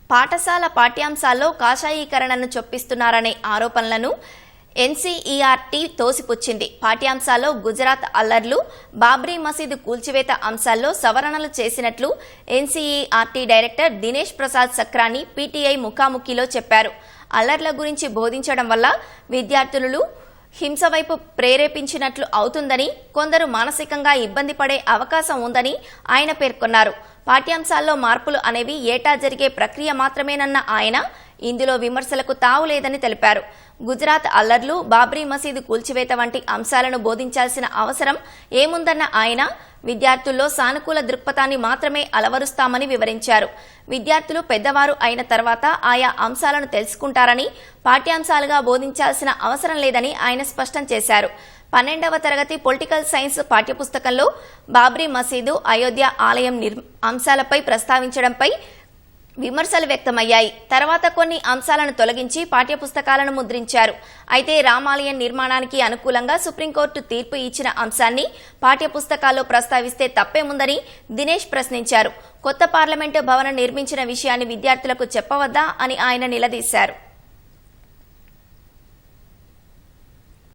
పాఠశాల పాఠ్యాంశాల్లో కాషాయీకరణను చొప్పిస్తున్నారనే ఆరోపణలను ఎన్సీఈఆర్టీ తోసిపుచ్చింది. పాఠ్యాంశాల్లో గుజరాత్ అల్లర్లు, బాబ్రీ మసీదు కూల్చివేత అంశాల్లో సవరణలు చేసినట్లు NCERT director Dinesh Prasad Saklani PTI ముఖాముఖిలో చెప్పారు. అల్లర్ల గురించి బోధించడం వల్ల విద్యార్థులు హింస వైపు ప్రేరేపించినట్లు అవుతుందని, కొందరు మానసికంగా ఇబ్బంది పడే అవకాశం ఉందని ఆయన పేర్కొన్నారు. పాఠ్యాంశాల్లో మార్పులు అనేవి ఏటా జరిగే ప్రక్రియ మాత్రమేనన్న ఆయన ఇందులో విమర్శలకు తావు లేదని తెలిపారు. గుజరాత్ అల్లర్లు, బాబ్రీ మసీదు కూల్చివేత వంటి అంశాలను బోధించాల్సిన అవసరం ఏముందన్న ఆయన విద్యార్థుల్లో సానుకూల దృక్పథాన్ని మాత్రమే అలవరుస్తామని వివరించారు. విద్యార్థులు పెద్దవారు అయిన తర్వాత ఆయా అంశాలను తెలుసుకుంటారని, పాఠ్యాంశాలుగా బోధించాల్సిన అవసరం లేదని ఆయన స్పష్టం చేశారు. 12వ తరగతి పొలిటికల్ సైన్స్ పాఠ్యపుస్తకంలో బాబ్రీ మసీదు, అయోధ్య ఆలయం అంశాలపై ప్రస్తావించడంపై విమర్శలు వ్యక్తమయ్యాయి. తర్వాత కొన్ని అంశాలను తొలగించి పాఠ్యపుస్తకాలను ముద్రించారు. అయితే రామాలయం నిర్మాణానికి అనుకూలంగా సుప్రీంకోర్టు తీర్పు ఇచ్చిన అంశాన్ని పాఠ్యపుస్తకాల్లో ప్రస్తావిస్తే తప్పేముందని దినేష్ ప్రశ్నించారు. కొత్త పార్లమెంటు భవనం నిర్మించిన విషయాన్ని విద్యార్థులకు చెప్పవద్దా అని ఆయన నిలదీశారు.